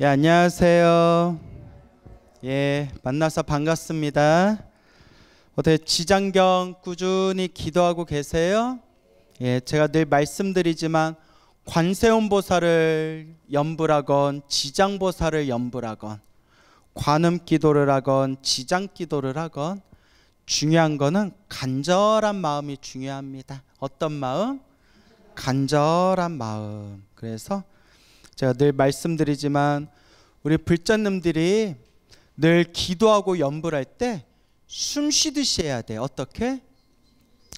예, 안녕하세요. 예, 만나서 반갑습니다. 어떻게 지장경 꾸준히 기도하고 계세요? 예, 제가 늘 말씀드리지만 관세음보살을 염불하건 지장보살을 염불하건 관음기도를 하건 지장기도를 하건 중요한 거는 간절한 마음이 중요합니다. 어떤 마음? 간절한 마음. 그래서 제가 늘 말씀드리지만 우리 불자님들이 늘 기도하고 염불할 때 숨 쉬듯이 해야 돼요. 어떻게?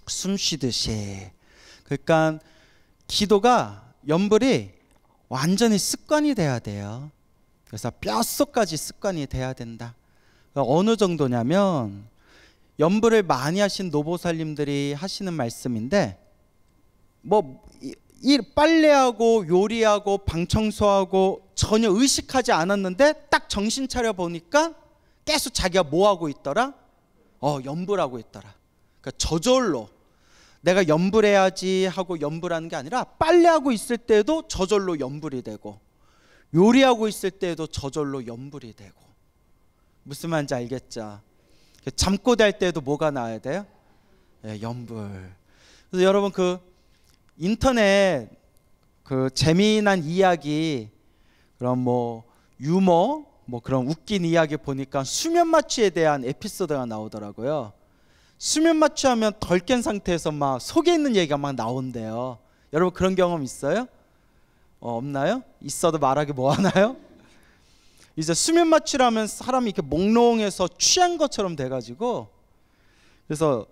숨 쉬듯이. 그러니까 기도가 염불이 완전히 습관이 돼야 돼요. 그래서 뼛속까지 습관이 돼야 된다. 어느 정도냐면 염불을 많이 하신 노보살님들이 하시는 말씀인데 이 빨래하고 요리하고 방청소하고 전혀 의식하지 않았는데 딱 정신 차려 보니까 계속 자기가 뭐 하고 있더라? 염불하고 있더라. 그러니까 저절로 내가 염불해야지 하고 염불하는 게 아니라 빨래하고 있을 때도 저절로 염불이 되고 요리하고 있을 때도 저절로 염불이 되고. 무슨 말인지 알겠죠? 잠꼬대 할 때도 뭐가 나와야 돼요? 네, 염불. 그래서 여러분 인터넷 재미난 이야기, 그럼 유머, 그런 웃긴 이야기 보니까 수면 마취에 대한 에피소드가 나오더라고요. 수면 마취하면 덜 깬 상태에서 막 속에 있는 얘기가 막 나온대요. 여러분 그런 경험 있어요? 없나요? 있어도 말하기 뭐하나요? 이제 수면 마취를 하면 사람이 이렇게 몽롱해서 취한 것처럼 돼가지고, 그래서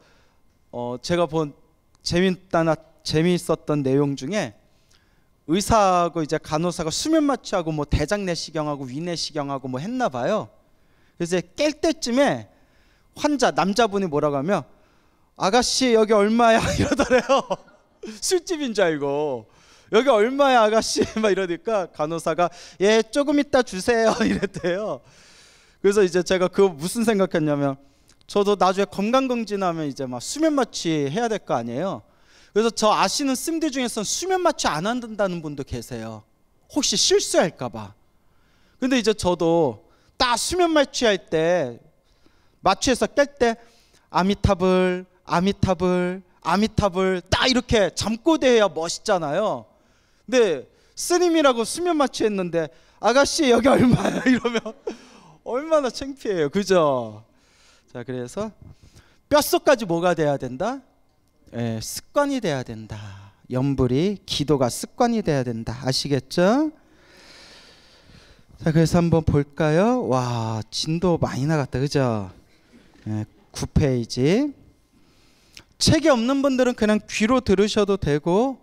제가 본 재미있었던 내용 중에 의사하고 이제 간호사가 수면 마취하고 대장 내시경하고 위 내시경하고 했나 봐요. 그래서 깰 때쯤에 환자 남자분이 뭐라고 하면 아가씨 여기 얼마야 이러더래요. 술집인 줄 알고 여기 얼마야 아가씨 막 이러니까 간호사가 예 조금 이따 주세요 이랬대요. 그래서 이제 제가 그거 무슨 생각했냐면 저도 나중에 건강검진하면 이제 막 수면 마취 해야 될 거 아니에요. 그래서 저 아시는 스님들 중에서는 수면 마취 안 한다는 분도 계세요. 혹시 실수할까 봐. 근데 이제 저도 딱 수면 마취할 때 마취해서 깰 때 아미타불 아미타불 아미타불 딱 이렇게 잠꼬대해야 멋있잖아요. 근데 스님이라고 수면 마취했는데 아가씨 여기 얼마야 이러면 얼마나 창피해요. 그죠? 자, 그래서 뼛속까지 뭐가 돼야 된다? 예, 습관이 돼야 된다. 염불이, 기도가 습관이 돼야 된다. 아시겠죠? 자, 그래서 한번 볼까요? 와, 진도 많이 나갔다. 그죠? 예, 9페이지. 책이 없는 분들은 그냥 귀로 들으셔도 되고,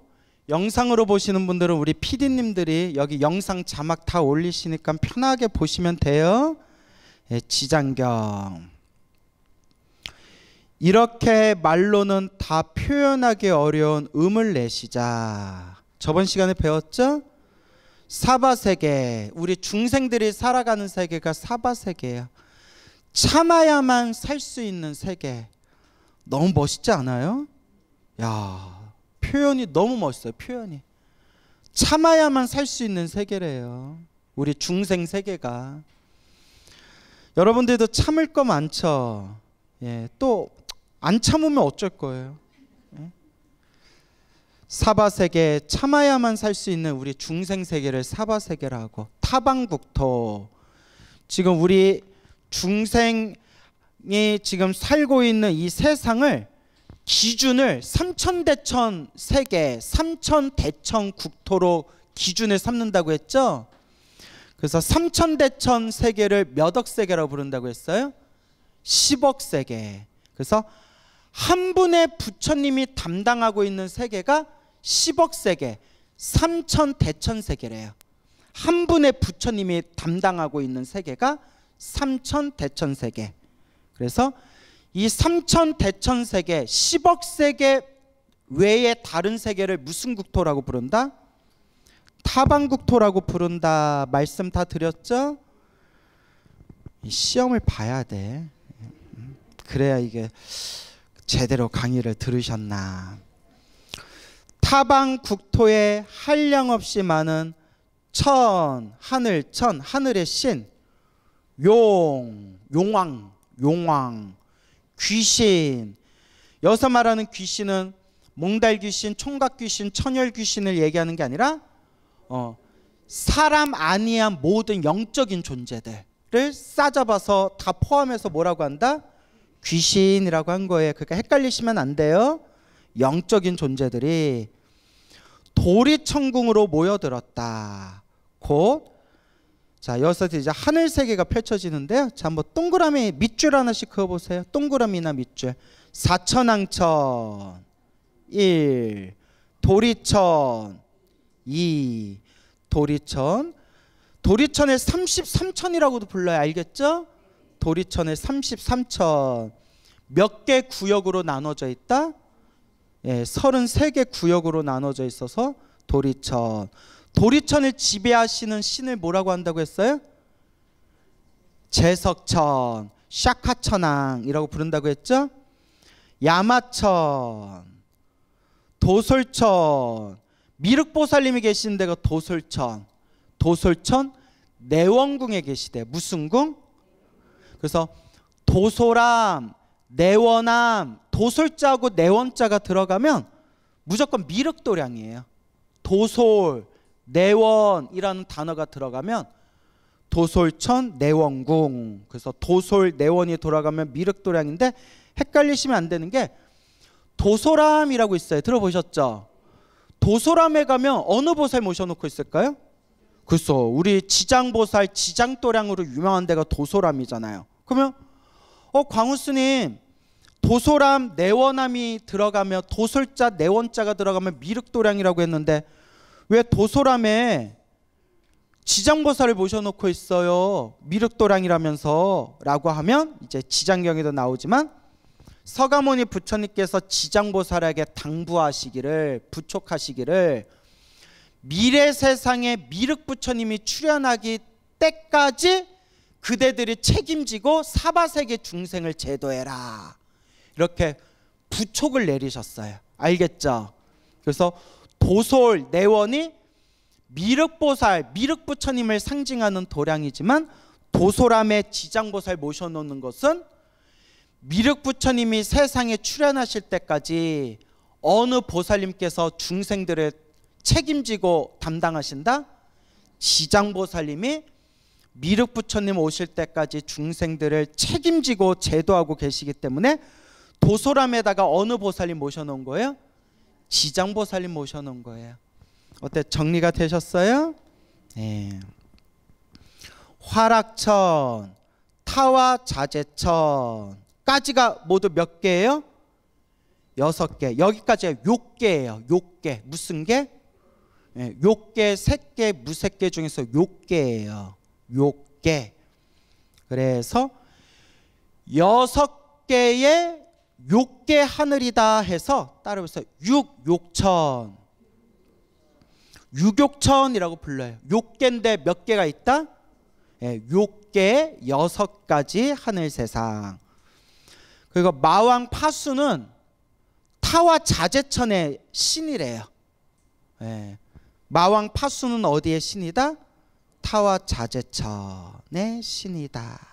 영상으로 보시는 분들은 우리 PD님들이 여기 영상 자막 다 올리시니까 편하게 보시면 돼요. 예, 지장경. 이렇게 말로는 다 표현하기 어려운 음을 내시자. 저번 시간에 배웠죠? 사바세계. 우리 중생들이 살아가는 세계가 사바세계예요. 참아야만 살 수 있는 세계. 너무 멋있지 않아요? 야, 표현이 너무 멋있어요. 표현이. 참아야만 살 수 있는 세계래요. 우리 중생 세계가. 여러분들도 참을 거 많죠? 예, 또 안 참으면 어쩔 거예요? 사바세계, 참아야만 살 수 있는 우리 중생세계를 사바세계라고. 타방국토. 지금 우리 중생이 지금 살고 있는 이 세상을 기준을 삼천대천 세계, 삼천대천 국토로 기준을 삼는다고 했죠? 그래서 삼천대천 세계를 몇 억 세계라고 부른다고 했어요? 10억 세계. 그래서 한 분의 부처님이 담당하고 있는 세계가 10억 세계, 삼천대천 세계래요. 한 분의 부처님이 담당하고 있는 세계가 삼천대천 세계. 그래서 이 삼천대천 세계, 10억 세계 외에 다른 세계를 무슨 국토라고 부른다? 타방국토라고 부른다. 말씀 다 드렸죠? 시험을 봐야 돼. 그래야 이게 제대로 강의를 들으셨나. 타방 국토에 한량없이 많은 천, 하늘천, 하늘의 신, 용왕, 귀신. 여기서 말하는 귀신은 몽달 귀신, 총각 귀신, 천열 귀신을 얘기하는 게 아니라 사람 아니한 모든 영적인 존재들을 싸잡아서 다 포함해서 뭐라고 한다? 귀신이라고 한 거예요. 그러니까 헷갈리시면 안 돼요. 영적인 존재들이 도리천궁으로 모여들었다. 곧 자, 여기서 이제 하늘 세계가 펼쳐지는데요. 자, 한번 동그라미 밑줄 하나씩 그어보세요. 동그라미나 밑줄. 사천왕천 1, 도리천 2, 도리천을 33천이라고도 불러요. 알겠죠? 도리천을 33천. 몇 개 구역으로 나눠져 있다? 예, 33개 구역으로 나눠져 있어서 도리천. 도리천을 지배하시는 신을 뭐라고 한다고 했어요? 제석천, 샤카천왕이라고 부른다고 했죠? 야마천, 도솔천, 미륵보살님이 계시는 데가 도솔천. 도솔천 내원궁에 계시대. 무슨 궁? 그래서 도소람, 내원암, 도솔자하고 내원자가 들어가면 무조건 미륵도량이에요. 도솔, 내원이라는 단어가 들어가면 도솔천, 내원궁. 그래서 도솔, 내원이 돌아가면 미륵도량인데 헷갈리시면 안 되는 게 도소람이라고 있어요. 들어보셨죠? 도소람에 가면 어느 보살 모셔놓고 있을까요? 글쎄, 우리 지장보살 지장도량으로 유명한 데가 도소람이잖아요. 그러면 광우스님, 도소람, 내원암이 들어가면 도솔자, 내원자가 들어가면 미륵도량이라고 했는데 왜 도소람에 지장보살을 모셔놓고 있어요? 미륵도량이라면서 라고 하면 이제 지장경에도 나오지만 서가모니 부처님께서 지장보살에게 당부하시기를, 부촉하시기를 미래 세상에 미륵부처님이 출현하기 때까지 그대들이 책임지고 사바세계 중생을 제도해라, 이렇게 부촉을 내리셨어요. 알겠죠? 그래서 도솔, 내원이 미륵보살, 미륵부처님을 상징하는 도량이지만 도소람에 지장보살 모셔놓는 것은 미륵부처님이 세상에 출현하실 때까지 어느 보살님께서 중생들을 책임지고 담당하신다? 지장보살님이 미륵부처님 오실 때까지 중생들을 책임지고 제도하고 계시기 때문에 도소람에다가 어느 보살님 모셔놓은 거예요? 지장보살님 모셔놓은 거예요. 어때? 정리가 되셨어요? 네. 화락천, 타와자재천까지가 모두 몇 개예요? 6개. 여기까지가 욕계예요. 욕계. 무슨 계? 네, 욕계, 색계, 무색계 중에서 욕계예요. 욕계. 그래서 6개의 욕계 하늘이다 해서 따라해서 육욕천, 육욕천이라고 불러요. 욕계인데 몇 개가 있다? 네, 욕계 6가지 하늘 세상. 그리고 마왕 파수는 타와 자재천의 신이래요. 네, 마왕 파수는 어디의 신이다? 타와 자재천의 신이다.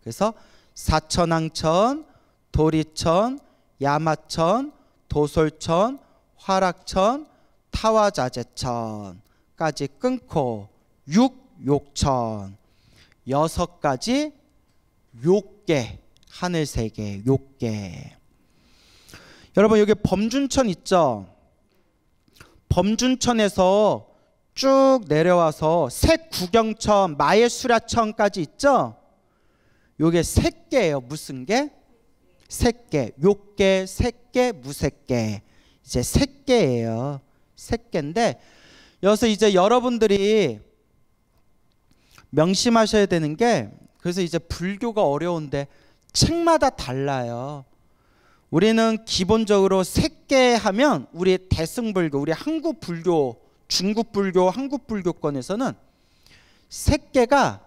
그래서 사천왕천, 도리천, 야마천, 도솔천, 화락천, 타와자재천까지 끊고 육욕천, 6가지 욕계, 하늘세계 욕계. 여러분, 여기 범준천 있죠? 범준천에서 쭉 내려와서 색구경천, 마예수라천까지 있죠? 요게 색계예요. 무슨 계? 색계. 욕계, 색계, 무색계. 이제 색계예요. 색계인데 여기서 이제 여러분들이 명심하셔야 되는 게, 그래서 이제 불교가 어려운데 책마다 달라요. 우리는 기본적으로 색계 하면 우리 대승불교, 우리 한국불교, 중국불교, 한국불교권에서는 색계가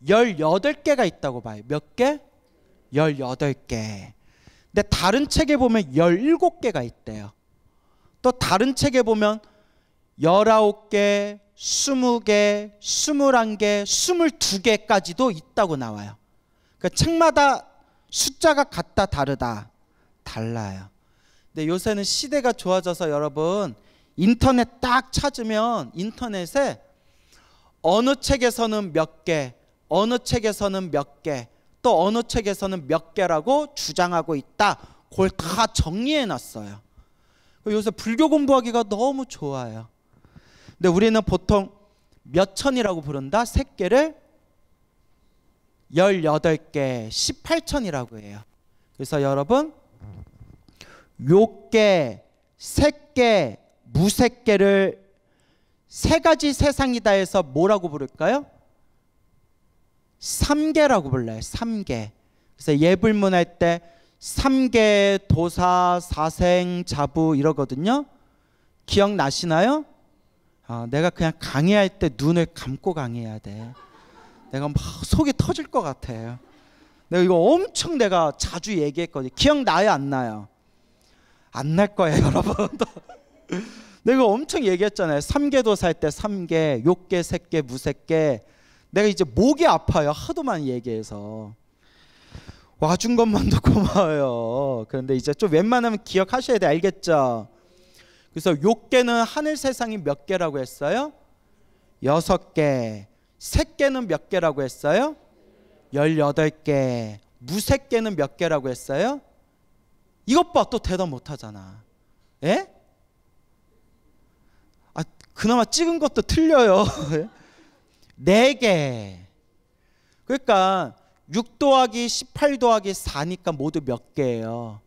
18개가 있다고 봐요. 몇 개? 18개. 근데 다른 책에 보면 17개가 있대요. 또 다른 책에 보면 19개, 20개, 21개, 22개까지도 있다고 나와요. 그러니까 책마다 숫자가 같다 다르다 달라요. 근데 요새는 시대가 좋아져서 여러분 인터넷 딱 찾으면 인터넷에 어느 책에서는 몇 개, 어느 책에서는 몇 개, 또 어느 책에서는 몇 개라고 주장하고 있다. 그걸 다 정리해 놨어요. 요새 불교 공부하기가 너무 좋아요. 근데 우리는 보통 몇 천이라고 부른다? 새끼를 18개, 18천이라고 해요. 그래서 여러분 요께, 새께, 무새께를 세 가지 세상이다 해서 뭐라고 부를까요? 삼계라고 불러요. 삼계. 그래서 예불문할 때 삼계, 도사, 사생, 자부 이러거든요. 기억나시나요? 내가 그냥 강의할 때 눈을 감고 강의해야 돼. 내가 막 속이 터질 것 같아요. 내가 이거 엄청 내가 자주 얘기했거든요. 기억나요? 안 나요? 안 날 거예요, 여러분. 내가 엄청 얘기했잖아요. 삼계도사 할 때 삼계, 욕계, 새계, 무새계. 내가 이제 목이 아파요. 하도 많이 얘기해서. 와준 것만도 고마워요. 그런데 이제 좀 웬만하면 기억하셔야 돼. 알겠죠? 그래서 욕계는 하늘 세상이 몇 개라고 했어요? 6개. 새계는 몇 개라고 했어요? 18개. 무새계는 몇 개라고 했어요? 이것 봐, 또 대답 못하잖아. 예? 그나마 찍은 것도 틀려요. 4개. 그러니까 6 더하기 18 더하기 4니까 모두 몇 개예요?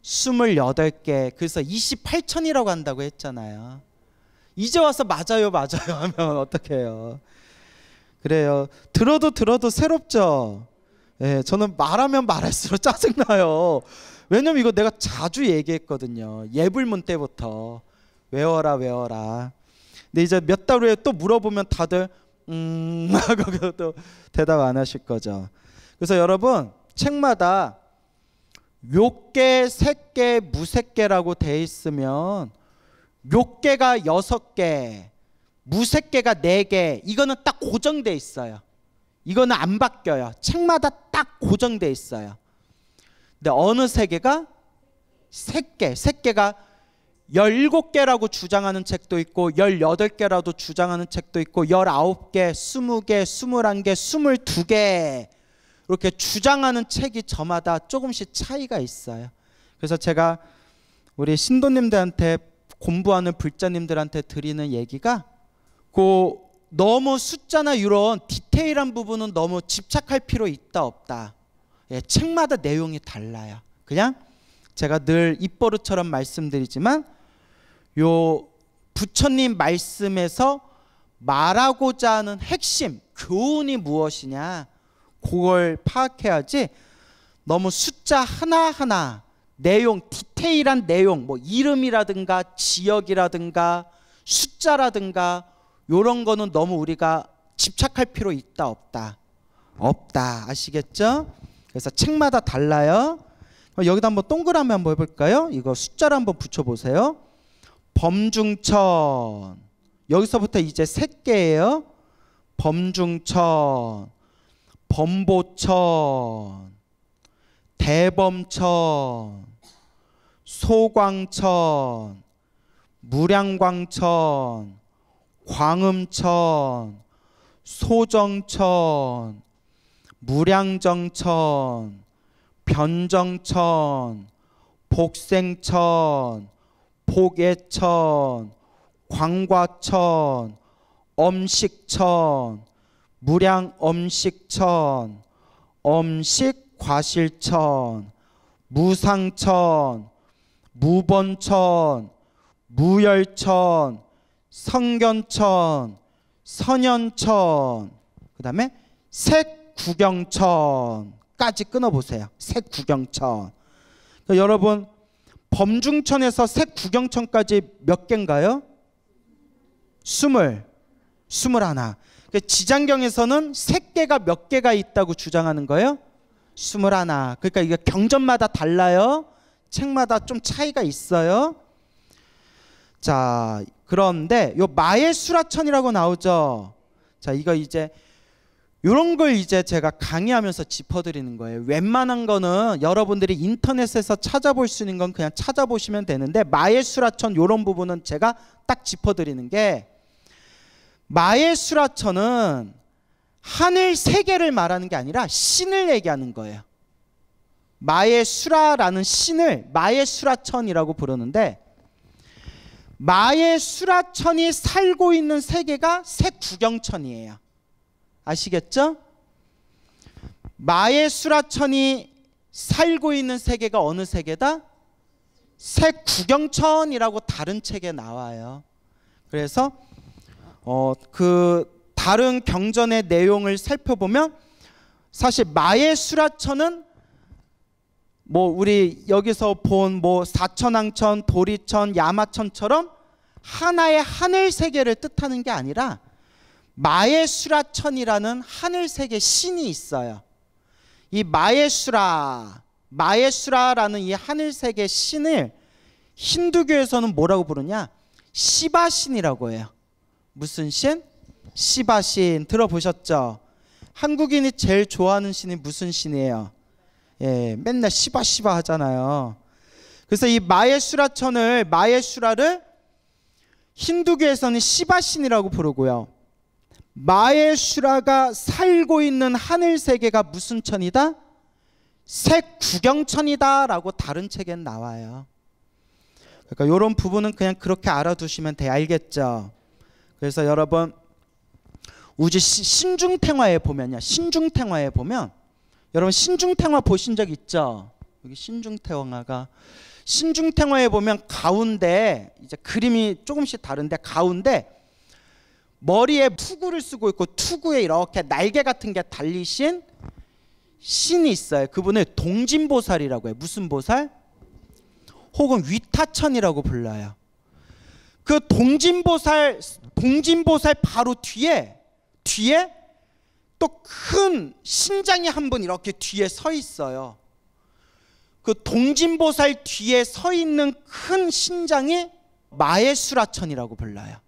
28개. 그래서 28천이라고 한다고 했잖아요. 이제 와서 맞아요 하면 어떡해요? 그래요. 들어도 새롭죠. 예, 저는 말하면 말할수록 짜증나요. 왜냐면 이거 내가 자주 얘기했거든요. 예불문 때부터 외워라. 근데 이제 몇 달 후에 또 물어보면 다들 하고 또 대답 안 하실 거죠. 그래서 여러분 책마다 욕계, 새계, 무새계라고 돼 있으면 욕계가 6개, 무새계가 4개. 이거는 딱 고정돼 있어요. 이거는 안 바뀌어요. 책마다 딱 고정돼 있어요. 근데 어느 세계가? 새계가 17개라고 주장하는 책도 있고 18개라도 주장하는 책도 있고 19개, 20개, 21개, 22개 이렇게 주장하는 책이 저마다 조금씩 차이가 있어요. 그래서 제가 우리 신도님들한테 공부하는 불자님들한테 드리는 얘기가 너무 숫자나 이런 디테일한 부분은 너무 집착할 필요 있다 없다. 예, 책마다 내용이 달라요. 그냥 제가 늘 입버릇처럼 말씀드리지만 요 부처님 말씀에서 말하고자 하는 핵심, 교훈이 무엇이냐 그걸 파악해야지 너무 숫자 하나하나 내용, 디테일한 내용, 뭐 이름이라든가 지역이라든가 숫자라든가 요런 거는 너무 우리가 집착할 필요 있다 없다? 없다. 아시겠죠? 그래서 책마다 달라요. 여기다 한번 동그라미 한번 해볼까요? 이거 숫자를 한번 붙여보세요. 범중천. 여기서부터 이제 세 개예요. 범중천, 범보천, 대범천, 소광천, 무량광천, 광음천, 소정천, 무량정천, 변정천, 복생천, 복예천, 광과천, 엄식천, 무량엄식천, 엄식과실천, 무상천, 무번천, 무열천, 성견천, 선연천, 그 다음에 색구경천까지 끊어보세요. 색구경천. 그러니까 여러분 범중천에서 색구경천까지 몇 개인가요? 21. 그러니까 지장경에서는 색계가 몇 개가 있다고 주장하는 거예요? 21. 그러니까 이게 경전마다 달라요. 책마다 좀 차이가 있어요. 자, 그런데 요 마예수라천이라고 나오죠. 자, 이거 이제 이런 걸 이제 제가 강의하면서 짚어드리는 거예요. 웬만한 거는 여러분들이 인터넷에서 찾아볼 수 있는 건 그냥 찾아보시면 되는데, 마예수라천 이런 부분은 제가 딱 짚어드리는 게, 마예수라천은 하늘 세계를 말하는 게 아니라 신을 얘기하는 거예요. 마예수라라는 신을 마예수라천이라고 부르는데, 마예수라천이 살고 있는 세계가 색구경천이에요. 아시겠죠? 마예수라천이 살고 있는 세계가 어느 세계다? 색구경천이라고 다른 책에 나와요. 그래서 그 다른 경전의 내용을 살펴보면 사실 마예수라천은 뭐 우리 여기서 본 뭐 사천왕천, 도리천, 야마천처럼 하나의 하늘 세계를 뜻하는 게 아니라 마예수라천이라는 하늘 세계 신이 있어요. 이 마예수라라는 이 하늘 세계 신을 힌두교에서는 뭐라고 부르냐? 시바신이라고 해요. 무슨 신? 시바신. 들어보셨죠? 한국인이 제일 좋아하는 신이 무슨 신이에요? 예, 맨날 시바 하잖아요. 그래서 이 마예수라를 힌두교에서는 시바신이라고 부르고요. 마예수라가 살고 있는 하늘 세계가 무슨 천이다? 색구경천이다 라고 다른 책엔 나와요. 그러니까 이런 부분은 그냥 그렇게 알아두시면 돼. 알겠죠? 그래서 여러분 우주 신중탱화에 보면요, 신중탱화에 보면 여러분 신중탱화 보신 적 있죠? 여기 신중탱화에 보면 가운데 이제 그림이 조금씩 다른데, 가운데 머리에 투구를 쓰고 있고 투구에 이렇게 날개 같은 게 달리신 신이 있어요. 그분을 동진보살이라고 해요. 무슨 보살? 혹은 위타천이라고 불러요. 그 동진보살 바로 뒤에 또 큰 신장이 한 분 이렇게 뒤에 서 있어요. 그 동진보살 뒤에 서 있는 큰 신장이 마예수라천이라고 불러요.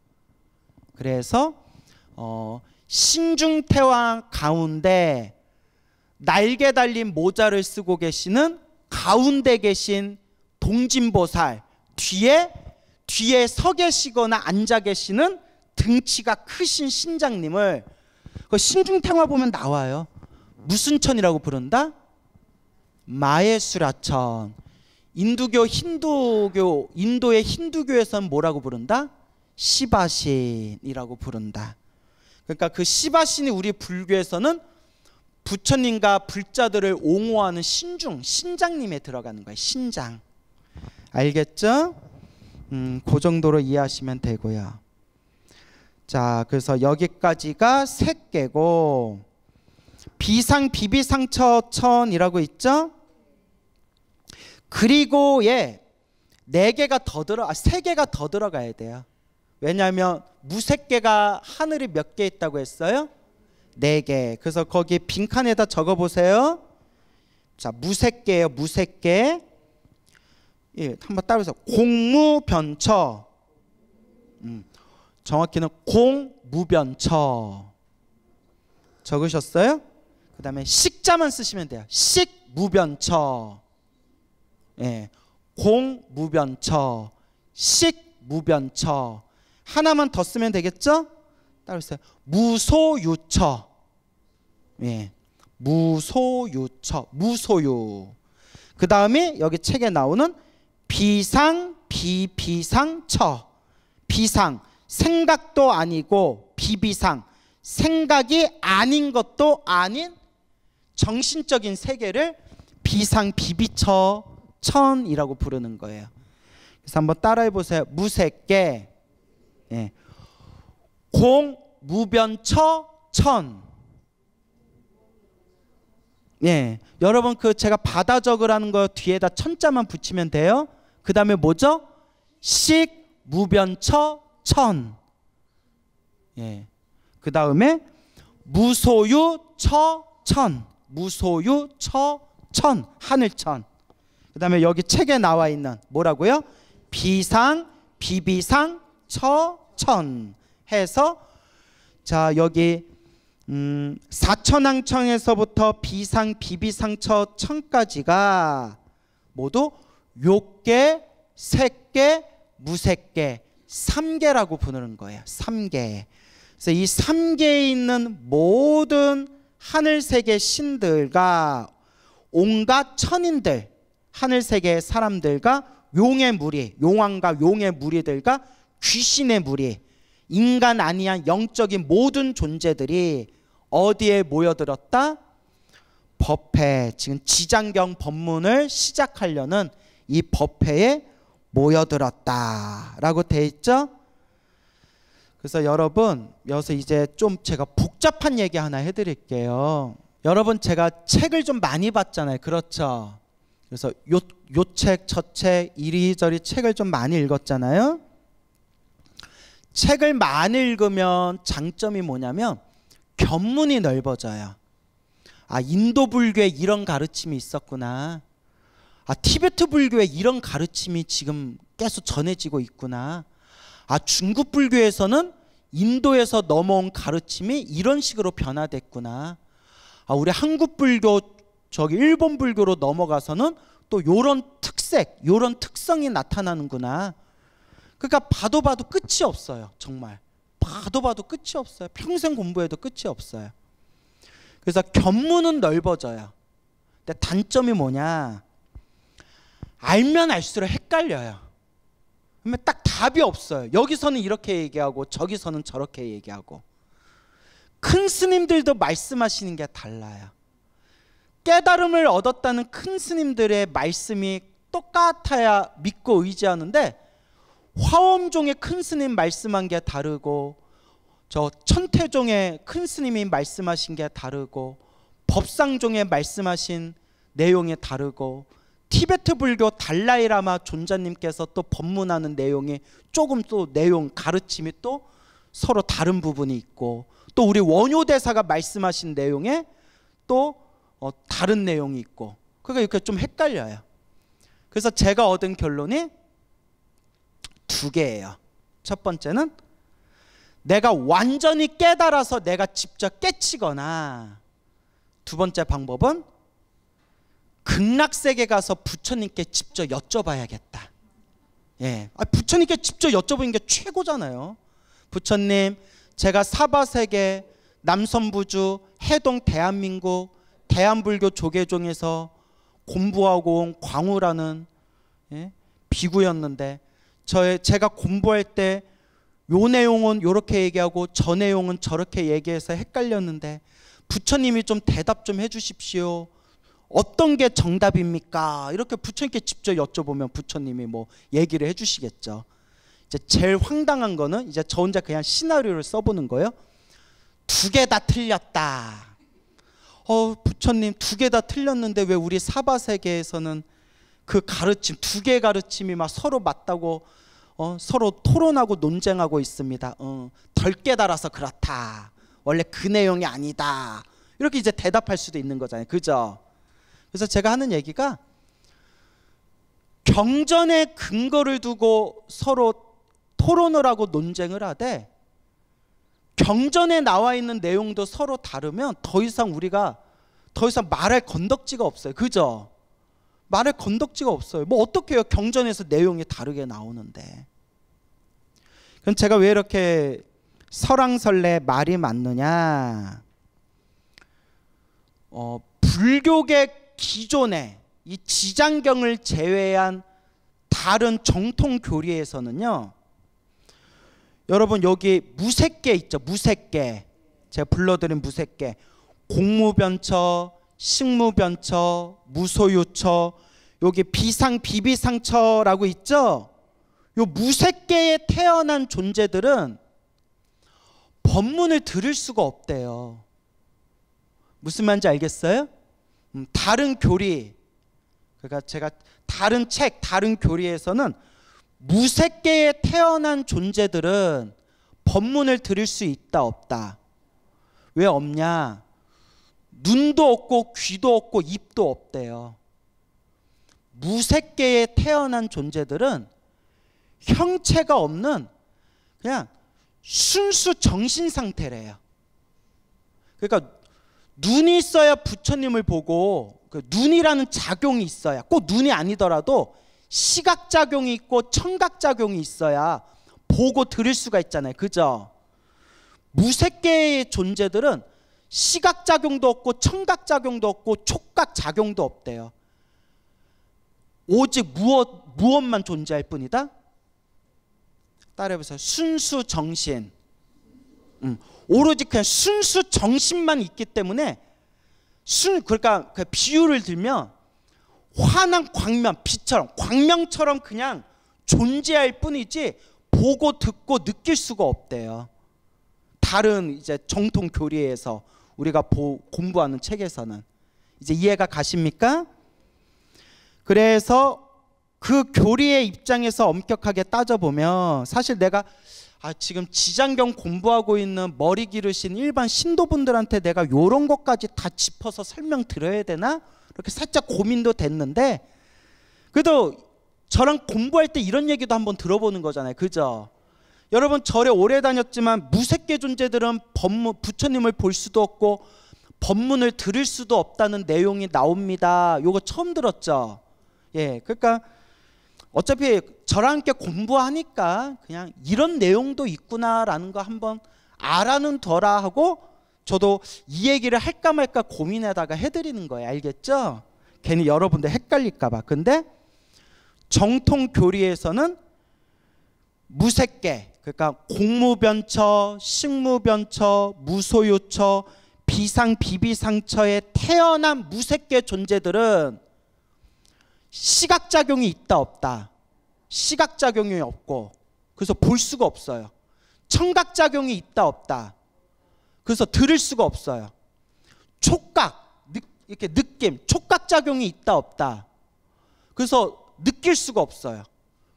그래서 신중태왕 가운데 날개 달린 모자를 쓰고 계시는 가운데 계신 동진보살 뒤에 서 계시거나 앉아 계시는 등치가 크신 신장님을 그 신중탱화 보면 나와요. 무슨 천이라고 부른다? 마예수라천. 인도의 힌두교에서는 뭐라고 부른다? 시바신이라고 부른다. 그러니까 그 시바신이 우리 불교에서는 부처님과 불자들을 옹호하는 신장님에 들어가는 거예요. 신장. 알겠죠? 그 정도로 이해하시면 되고요. 자, 그래서 여기까지가 색계고, 비상 비비상처천이라고 있죠? 그리고 세 개가 더 들어가야 돼요. 왜냐하면 무색계가 하늘이 몇 개 있다고 했어요? 4개. 그래서 거기 빈칸에다 적어 보세요. 자, 무색계예요. 무색계. 예, 한번 따라서 공무변처. 정확히는 공무변처. 적으셨어요? 그 다음에 식자만 쓰시면 돼요. 식무변처. 예, 공무변처, 식무변처. 하나만 더 쓰면 되겠죠? 따라서 무소유처. 예, 무소유처, 무소유. 그 다음에 여기 책에 나오는 비상 비비상처. 비상, 생각도 아니고, 비비상, 생각이 아닌 것도 아닌 정신적인 세계를 비상 비비처 천이라고 부르는 거예요. 그래서 한번 따라해 보세요. 무색계, 예, 공무변처 천. 예, 여러분 그 제가 받아 적으라는 거 뒤에다 천자만 붙이면 돼요. 그 다음에 뭐죠? 식무변처 천. 예, 그 다음에 무소유처 천. 무소유처 천, 하늘천. 그 다음에 여기 책에 나와 있는 뭐라고요? 비상 비비상, 처, 천 해서 자 여기 사천왕청에서부터 비상, 비비상, 처, 천까지가 모두 욕계, 색계, 무색계 3계라고 부르는 거예요. 3계. 그래서 이 3계에 있는 모든 하늘세계 신들과 온갖 천인들, 하늘세계의 사람들과 용의 무리, 용왕과 용의 무리들과 귀신의 무리, 인간 아니한 영적인 모든 존재들이 어디에 모여들었다? 법회, 지금 지장경 법문을 시작하려는 이 법회에 모여들었다라고 돼 있죠. 그래서 여러분 여기서 이제 좀 제가 복잡한 얘기 하나 해드릴게요. 여러분 제가 책을 좀 많이 봤잖아요. 그렇죠? 그래서 요 책, 저 책, 이리저리 책을 좀 많이 읽었잖아요. 책을 많이 읽으면 장점이 뭐냐면 견문이 넓어져요. 아, 인도 불교에 이런 가르침이 있었구나. 아, 티베트 불교에 이런 가르침이 지금 계속 전해지고 있구나. 아, 중국 불교에서는 인도에서 넘어온 가르침이 이런 식으로 변화됐구나. 아, 우리 한국 불교 저기 일본 불교로 넘어가서는 또 요런 특색, 요런 특성이 나타나는구나. 그러니까 봐도 끝이 없어요. 정말 봐도 끝이 없어요. 평생 공부해도 끝이 없어요. 그래서 견문은 넓어져요. 근데 단점이 뭐냐? 알면 알수록 헷갈려요. 그러면 딱 답이 없어요. 여기서는 이렇게 얘기하고 저기서는 저렇게 얘기하고. 큰 스님들도 말씀하시는 게 달라요. 깨달음을 얻었다는 큰 스님들의 말씀이 똑같아야 믿고 의지하는데 화엄종의 큰 스님 말씀한 게 다르고 저 천태종의 큰 스님이 말씀하신 게 다르고 법상종의 말씀하신 내용이 다르고 티베트 불교 달라이라마 존자님께서 또 법문하는 내용이 조금 또 내용 가르침이 또 서로 다른 부분이 있고 또 우리 원효대사가 말씀하신 내용에 또 다른 내용이 있고 그러니까 이렇게 좀 헷갈려요. 그래서 제가 얻은 결론이 두 개예요. 첫 번째는 내가 완전히 깨달아서 내가 직접 깨치거나 두 번째 방법은 극락세계 가서 부처님께 직접 여쭤봐야겠다. 예, 부처님께 직접 여쭤보는 게 최고잖아요. 부처님, 제가 사바세계, 남선부주, 해동 대한민국, 대한불교 조계종에서 공부하고 온 광우라는 비구였는데 제가 공부할 때 요 내용은 요렇게 얘기하고 저 내용은 저렇게 얘기해서 헷갈렸는데 부처님이 좀 대답 좀 해주십시오. 어떤 게 정답입니까? 이렇게 부처님께 직접 여쭤보면 부처님이 뭐 얘기를 해주시겠죠. 이제 제일 황당한 거는 이제 저 혼자 그냥 시나리오를 써보는 거예요. 두 개 다 틀렸다. 부처님 두 개 다 틀렸는데 왜 우리 사바세계에서는 그 가르침 두 개 가르침이 막 서로 맞다고 서로 토론하고 논쟁하고 있습니다. 덜 깨달아서 그렇다. 원래 그 내용이 아니다. 이렇게 이제 대답할 수도 있는 거잖아요. 그죠? 그래서 제가 하는 얘기가 경전의 근거를 두고 서로 토론을 하고 논쟁을 하되 경전에 나와 있는 내용도 서로 다르면 더 이상 우리가 더 이상 말할 건덕지가 없어요. 그죠? 말할 건덕지가 없어요. 뭐 어떻게 해요? 경전에서 내용이 다르게 나오는데. 그럼 제가 왜 이렇게 설왕설래 말이 많느냐? 불교계 기존의 이 지장경을 제외한 다른 정통 교리에서는요. 여러분 여기 무색계 있죠. 무색계. 제가 불러드린 무색계. 공무변처, 식무변처, 무소유처, 여기 비상, 비비상처라고 있죠. 요 무색계에 태어난 존재들은 법문을 들을 수가 없대요. 무슨 말인지 알겠어요? 다른 교리, 그러니까 제가 다른 책, 다른 교리에서는 무색계에 태어난 존재들은 법문을 들을 수 있다 없다. 왜 없냐? 눈도 없고 귀도 없고 입도 없대요. 무색계에 태어난 존재들은 형체가 없는 그냥 순수 정신 상태래요. 그러니까 눈이 있어야 부처님을 보고, 그 눈이라는 작용이 있어야, 꼭 눈이 아니더라도 시각작용이 있고 청각작용이 있어야 보고 들을 수가 있잖아요. 그죠? 무색계의 존재들은 시각작용도 없고 청각작용도 없고 촉각작용도 없대요. 오직 무엇만 존재할 뿐이다? 따라해보세요. 순수 정신. 오로지 그냥 순수 정신만 있기 때문에 그러니까 그 비유를 들면 환한 광명, 빛처럼 광명처럼 그냥 존재할 뿐이지 보고 듣고 느낄 수가 없대요. 다른 이제 정통 교리에서 우리가 공부하는 책에서는. 이제 이해가 가십니까? 그래서 그 교리의 입장에서 엄격하게 따져보면 사실 내가 지금 지장경 공부하고 있는 머리 기르신 일반 신도분들한테 내가 이런 것까지 다 짚어서 설명드려야 되나? 이렇게 살짝 고민도 됐는데, 그래도 저랑 공부할 때 이런 얘기도 한번 들어보는 거잖아요. 그죠? 여러분 절에 오래 다녔지만 무색계 존재들은 부처님을 볼 수도 없고 법문을 들을 수도 없다는 내용이 나옵니다. 요거 처음 들었죠? 예, 그러니까 어차피 저랑 함께 공부하니까 그냥 이런 내용도 있구나라는 거 한번 알아는 둬라 하고 저도 이 얘기를 할까 말까 고민하다가 해드리는 거예요. 알겠죠? 괜히 여러분들 헷갈릴까 봐. 근데 정통 교리에서는 무색계, 그러니까 공무변처, 식무변처, 무소유처, 비상 비비상처에 태어난 무색계 존재들은 시각작용이 있다 없다? 시각작용이 없고 그래서 볼 수가 없어요. 청각작용이 있다 없다? 그래서 들을 수가 없어요. 촉각, 이렇게 느낌, 촉각작용이 있다 없다? 그래서 느낄 수가 없어요.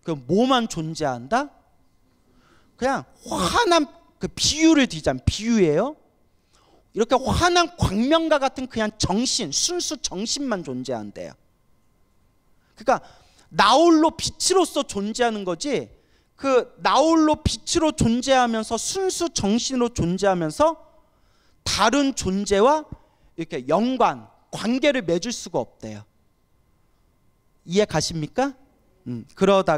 그럼 뭐만 존재한다? 그냥 환한, 그 비유를 드리자면 비유예요. 이렇게 환한 광명과 같은 그냥 정신, 순수 정신만 존재한대요. 그러니까 나홀로 빛으로서 존재하는 거지, 그 나홀로 빛으로 존재하면서 순수 정신으로 존재하면서 다른 존재와 이렇게 연관, 관계를 맺을 수가 없대요. 이해 가십니까?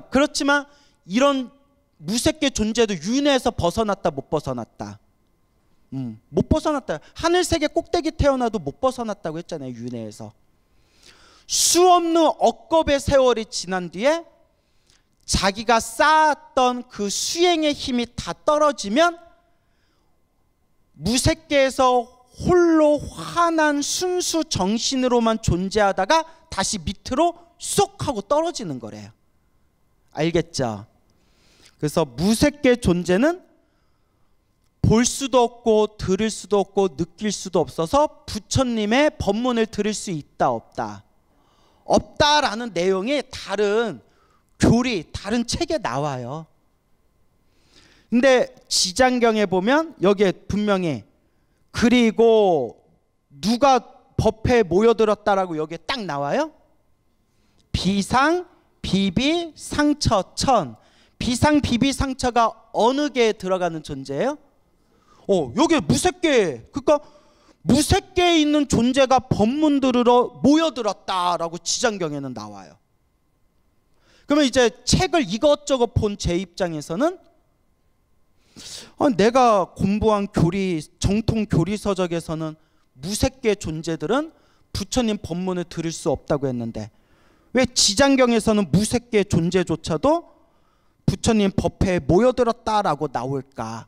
그렇지만 이런 무색계 존재도 윤회에서 벗어났다 못 벗어났다? 못 벗어났다. 하늘세계 꼭대기 태어나도 못 벗어났다고 했잖아요. 윤회에서. 수없는 억겁의 세월이 지난 뒤에 자기가 쌓았던 그 수행의 힘이 다 떨어지면 무색계에서 홀로 환한 순수 정신으로만 존재하다가 다시 밑으로 쏙 하고 떨어지는 거래요. 알겠죠? 그래서 무색계 존재는 볼 수도 없고 들을 수도 없고 느낄 수도 없어서 부처님의 법문을 들을 수 있다 없다? 없다라는 내용이 다른 교리, 다른 책에 나와요. 근데 지장경에 보면 여기에 분명히 그리고 누가 법회에 모여들었다라고 여기에 딱 나와요. 비상, 비비, 상처, 천. 비상, 비비, 상처가 어느 계에 들어가는 존재예요? 여기 무색계, 그러니까 무색계에 있는 존재가 법문 들으러 모여들었다라고 지장경에는 나와요. 그러면 이제 책을 이것저것 본 제 입장에서는 내가 공부한 교리, 정통 교리 서적에서는 무색계 존재들은 부처님 법문을 들을 수 없다고 했는데 왜 지장경에서는 무색계 존재조차도 부처님 법회에 모여들었다라고 나올까?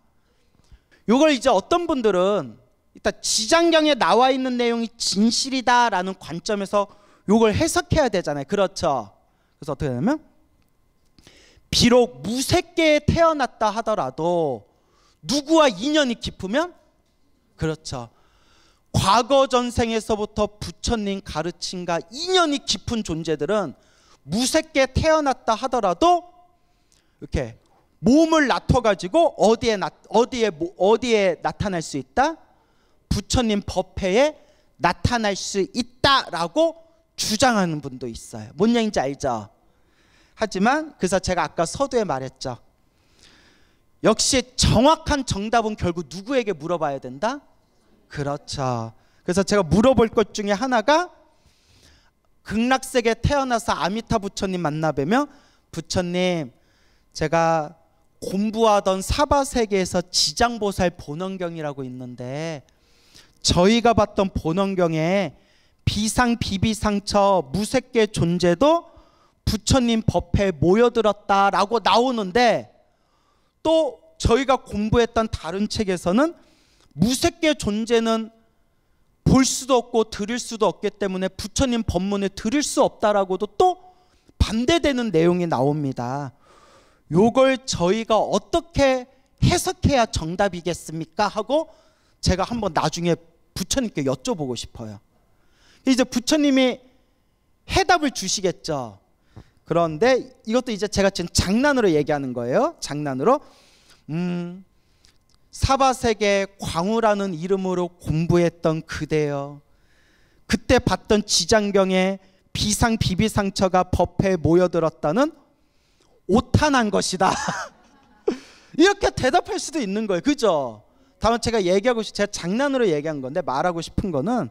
이걸 이제 어떤 분들은 일단 지장경에 나와 있는 내용이 진실이다라는 관점에서 이걸 해석해야 되잖아요. 그렇죠? 그래서 어떻게 되냐면 비록 무색계에 태어났다 하더라도 누구와 인연이 깊으면, 그렇죠, 과거 전생에서부터 부처님 가르침과 인연이 깊은 존재들은 무색계에 태어났다 하더라도 이렇게 몸을 나눠가지고 어디에 나타날 수 있다? 부처님 법회에 나타날 수 있다라고 주장하는 분도 있어요. 뭔 얘기인지 알죠? 하지만 그래서 제가 아까 서두에 말했죠. 역시 정확한 정답은 결국 누구에게 물어봐야 된다? 그렇죠. 그래서 제가 물어볼 것 중에 하나가 극락세계에 태어나서 아미타 부처님 만나 뵈며 부처님, 제가 공부하던 사바세계에서 지장보살 본원경이라고 있는데 저희가 봤던 본원경에 비상 비비상처 무색계 존재도 부처님 법회에 모여들었다라고 나오는데 또 저희가 공부했던 다른 책에서는 무색계 존재는 볼 수도 없고 들을 수도 없기 때문에 부처님 법문을 들을 수 없다라고도 또 반대되는 내용이 나옵니다. 요걸 저희가 어떻게 해석해야 정답이겠습니까? 하고 제가 한번 나중에 부처님께 여쭤보고 싶어요. 이제 부처님이 해답을 주시겠죠. 그런데 이것도 이제 제가 지금 장난으로 얘기하는 거예요. 장난으로. 사바세계 광우라는 이름으로 공부했던 그대여, 그때 봤던 지장경에 비상 비비상처가 법회에 모여들었다는 오탄한 것이다. 이렇게 대답할 수도 있는 거예요. 그죠? 다만 제가 제가 장난으로 얘기한 건데 말하고 싶은 거는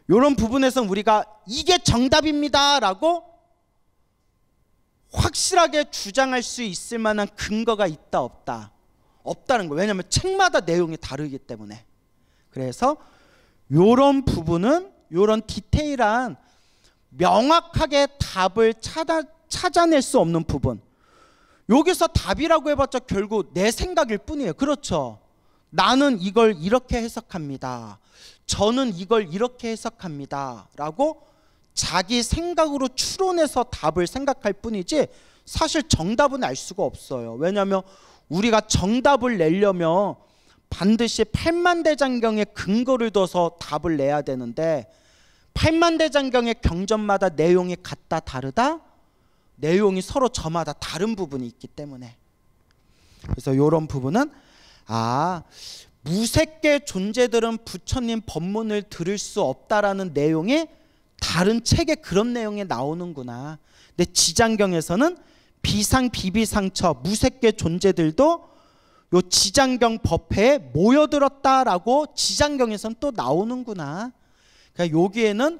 이런 부분에서 우리가 이게 정답입니다 라고 확실하게 주장할 수 있을 만한 근거가 있다 없다? 없다는 거예요. 왜냐하면 책마다 내용이 다르기 때문에. 그래서 이런 부분은, 이런 디테일한 명확하게 답을 찾아낼 수 없는 부분, 여기서 답이라고 해봤자 결국 내 생각일 뿐이에요. 그렇죠? 나는 이걸 이렇게 해석합니다, 저는 이걸 이렇게 해석합니다 라고 자기 생각으로 추론해서 답을 생각할 뿐이지 사실 정답은 알 수가 없어요. 왜냐하면 우리가 정답을 내려면 반드시 팔만대장경에 근거를 둬서 답을 내야 되는데 팔만대장경의 경전마다 내용이 같다 다르다? 내용이 서로 저마다 다른 부분이 있기 때문에. 그래서 이런 부분은 무색계 존재들은 부처님 법문을 들을 수 없다라는 내용이 다른 책에 그런 내용이 나오는구나. 근데 지장경에서는 비상 비비상처 무색계 존재들도 요 지장경 법회에 모여들었다라고 지장경에서는 또 나오는구나. 그러니까 여기에는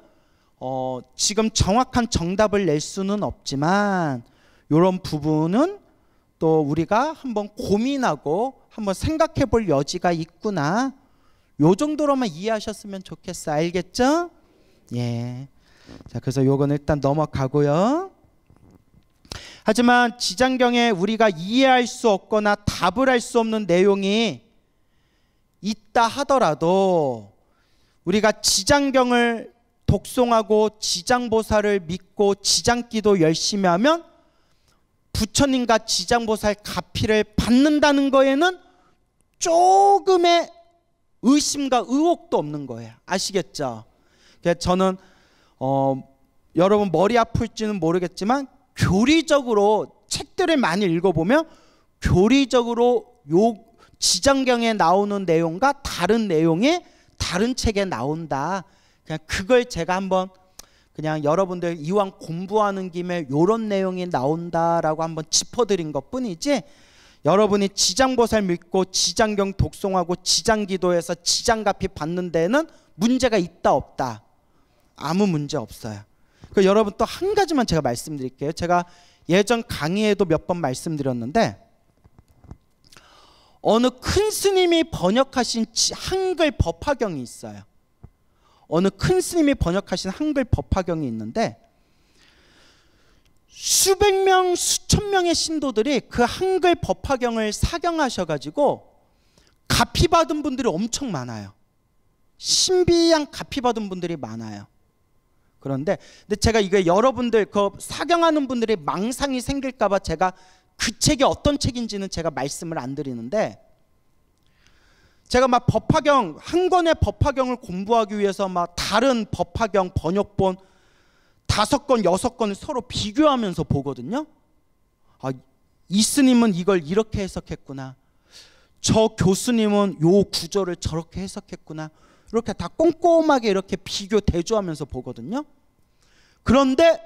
지금 정확한 정답을 낼 수는 없지만 이런 부분은 또 우리가 한번 고민하고 한번 생각해 볼 여지가 있구나. 요 정도로만 이해하셨으면 좋겠어. 알겠죠? 예. 자, 그래서 요건 일단 넘어가고요. 하지만 지장경에 우리가 이해할 수 없거나 답을 할 수 없는 내용이 있다 하더라도 우리가 지장경을 독송하고 지장보살을 믿고 지장기도 열심히 하면 부처님과 지장보살 가피를 받는다는 거에는 조금의 의심과 의혹도 없는 거예요. 아시겠죠? 저는 여러분 머리 아플지는 모르겠지만 교리적으로 책들을 많이 읽어보면 교리적으로 요 지장경에 나오는 내용과 다른 내용이 다른 책에 나온다. 그냥 그걸 제가 한번 그냥 여러분들 이왕 공부하는 김에 요런 내용이 나온다라고 한번 짚어드린 것 뿐이지, 여러분이 지장보살 믿고 지장경 독송하고 지장기도해서 지장가피 받는 데는 문제가 있다 없다? 아무 문제 없어요. 그 여러분 또 한 가지만 제가 말씀드릴게요. 제가 예전 강의에도 몇 번 말씀드렸는데 어느 큰 스님이 번역하신 한글 법화경이 있어요. 어느 큰 스님이 번역하신 한글 법화경이 있는데 수백 명, 수천 명의 신도들이 그 한글 법화경을 사경하셔가지고 가피 받은 분들이 엄청 많아요. 신비한 가피 받은 분들이 많아요. 그런데 제가 이게 여러분들 그 사경하는 분들이 망상이 생길까봐 제가 그 책이 어떤 책인지는 제가 말씀을 안 드리는데, 제가 막 법화경 한 권의 법화경을 공부하기 위해서 막 다른 법화경 번역본 5권, 6권을 서로 비교하면서 보거든요. 이 스님은 이걸 이렇게 해석했구나, 저 교수님은 요 구절을 저렇게 해석했구나, 이렇게 다 꼼꼼하게 이렇게 비교 대조하면서 보거든요. 그런데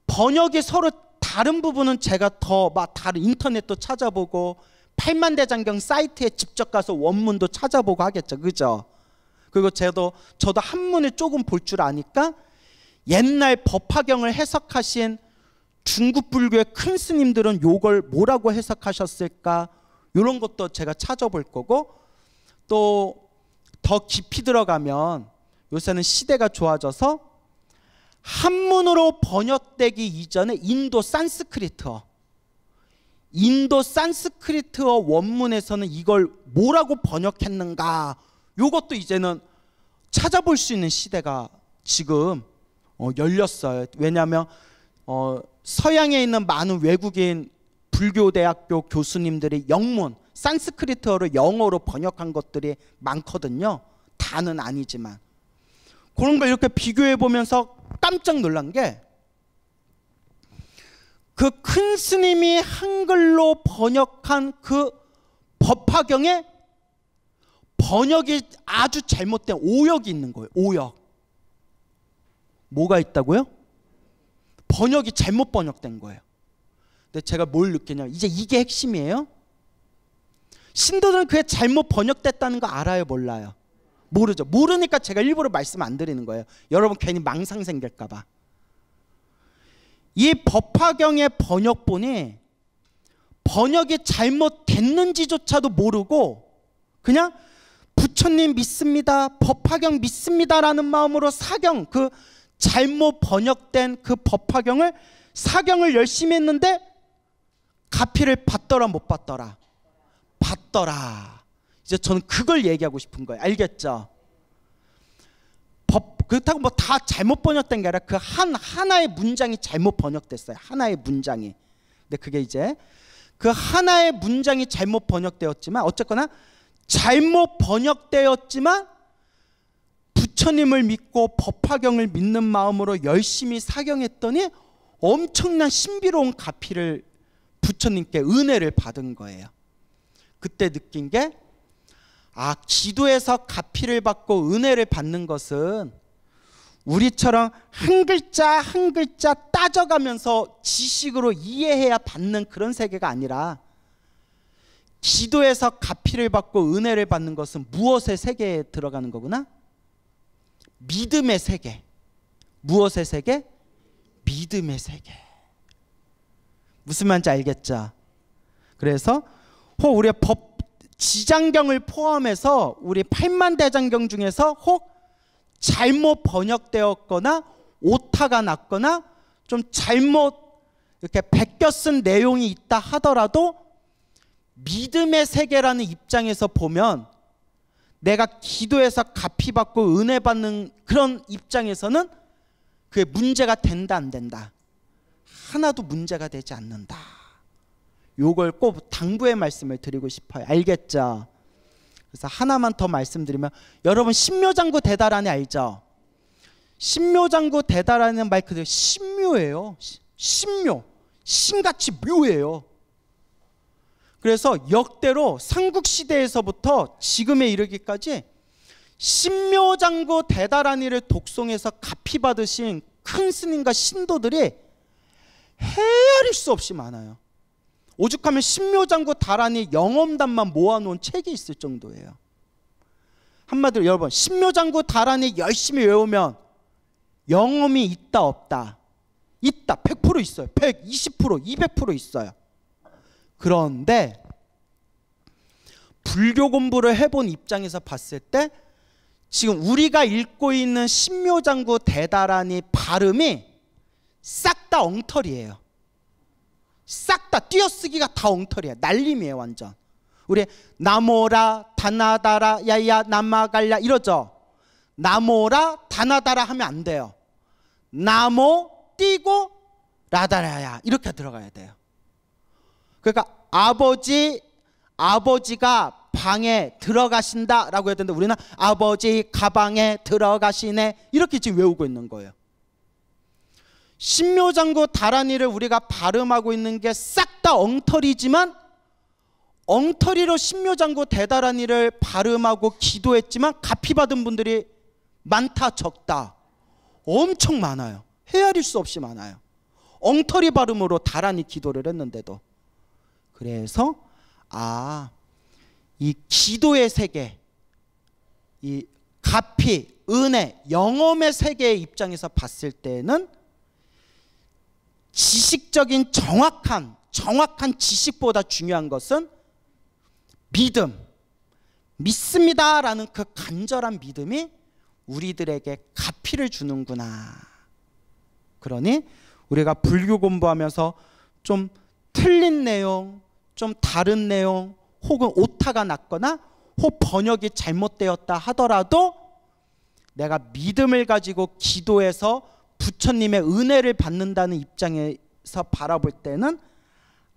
번역이 서로 다른 부분은 제가 더 막 다른 인터넷도 찾아보고 팔만대장경 사이트에 직접 가서 원문도 찾아보고 하겠죠. 그죠? 그리고 저도 한문을 조금 볼 줄 아니까 옛날 법화경을 해석하신 중국 불교의 큰 스님들은 요걸 뭐라고 해석하셨을까? 이런 것도 제가 찾아볼 거고, 또 더 깊이 들어가면 요새는 시대가 좋아져서 한문으로 번역되기 이전에 인도 산스크리트어 원문에서는 이걸 뭐라고 번역했는가, 요것도 이제는 찾아볼 수 있는 시대가 지금 열렸어요. 왜냐하면 서양에 있는 많은 외국인 불교대학교 교수님들이 영문 산스크리트어로 영어로 번역한 것들이 많거든요. 다는 아니지만. 그런 걸 이렇게 비교해 보면서 깜짝 놀란 게, 그 큰 스님이 한글로 번역한 그 법화경에 번역이 아주 잘못된 오역이 있는 거예요. 오역. 뭐가 있다고요? 번역이 잘못 번역된 거예요. 근데 제가 뭘 느끼냐면, 이제 이게 핵심이에요. 신도들은 그게 잘못 번역됐다는 거 알아요, 몰라요? 모르죠. 모르니까 제가 일부러 말씀 안 드리는 거예요. 여러분 괜히 망상 생길까 봐. 이 법화경의 번역본이 번역이 잘못됐는지조차도 모르고 그냥 부처님 믿습니다, 법화경 믿습니다라는 마음으로 사경, 그 잘못 번역된 그 법화경을 사경을 열심히 했는데 가피를 받더라 못 받더라? 받더라. 이제 저는 그걸 얘기하고 싶은 거예요. 알겠죠? 그렇다고 뭐 다 잘못 번역된 게 아니라 그 하나의 문장이 잘못 번역됐어요. 하나의 문장이. 근데 그게 이제 그 하나의 문장이 잘못 번역되었지만, 어쨌거나 잘못 번역되었지만 부처님을 믿고 법화경을 믿는 마음으로 열심히 사경했더니 엄청난 신비로운 가피를 부처님께 은혜를 받은 거예요. 그때 느낀 게, 기도에서 가피를 받고 은혜를 받는 것은 우리처럼 한 글자 한 글자 따져가면서 지식으로 이해해야 받는 그런 세계가 아니라, 기도에서 가피를 받고 은혜를 받는 것은 무엇의 세계에 들어가는 거구나? 믿음의 세계. 무엇의 세계? 믿음의 세계. 무슨 말인지 알겠죠? 그래서 혹 우리가 지장경을 포함해서 우리 팔만대장경 중에서 혹 잘못 번역되었거나 오타가 났거나 좀 잘못 이렇게 베껴 쓴 내용이 있다 하더라도, 믿음의 세계라는 입장에서 보면, 내가 기도해서 갚이 받고 은혜 받는 그런 입장에서는 그게 문제가 된다 안 된다? 하나도 문제가 되지 않는다. 요걸 꼭 당부의 말씀을 드리고 싶어요. 알겠죠? 그래서 하나만 더 말씀드리면, 여러분 신묘장구 대다라니 알죠? 신묘장구 대다라는 말 그대로 신묘예요. 신묘. 신같이 묘예요. 그래서 역대로 삼국시대에서부터 지금에 이르기까지 신묘장구 대다라니를 독송해서 가피 받으신 큰 스님과 신도들이 헤아릴 수 없이 많아요. 오죽하면 신묘장구 다라니 영엄담만 모아놓은 책이 있을 정도예요. 한마디로 여러분, 신묘장구 다라니 열심히 외우면 영엄이 있다 없다? 있다. 100% 있어요. 120%, 200% 있어요. 그런데 불교 공부를 해본 입장에서 봤을 때, 지금 우리가 읽고 있는 신묘장구 대다라니 발음이 싹 다 엉터리예요. 싹 다 띄어쓰기가 다 엉터리야. 날림이에요 완전. 우리 나모라 다나다라 야야 남마갈랴 이러죠. 나모라 다나다라 하면 안 돼요. 나모 띄고 라다라야 이렇게 들어가야 돼요. 그러니까 아버지가 방에 들어가신다 라고 해야 되는데, 우리는 아버지 가방에 들어가시네 이렇게 지금 외우고 있는 거예요. 신묘장구 다라니를 우리가 발음하고 있는 게 싹 다 엉터리지만, 엉터리로 신묘장구 대다라니를 발음하고 기도했지만 가피 받은 분들이 많다 적다? 엄청 많아요. 헤아릴 수 없이 많아요. 엉터리 발음으로 다란히 기도를 했는데도. 그래서 이 기도의 세계, 이 가피, 은혜, 영험의 세계의 입장에서 봤을 때는 지식적인 정확한 지식보다 중요한 것은 믿습니다라는 그 간절한 믿음이 우리들에게 가피를 주는구나. 그러니 우리가 불교 공부하면서 좀 틀린 내용, 좀 다른 내용, 혹은 오타가 났거나 혹 번역이 잘못되었다 하더라도 내가 믿음을 가지고 기도해서 부처님의 은혜를 받는다는 입장에서 바라볼 때는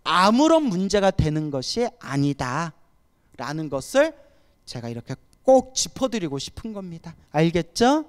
아무런 문제가 되는 것이 아니다 라는 것을 제가 이렇게 꼭 짚어드리고 싶은 겁니다. 알겠죠?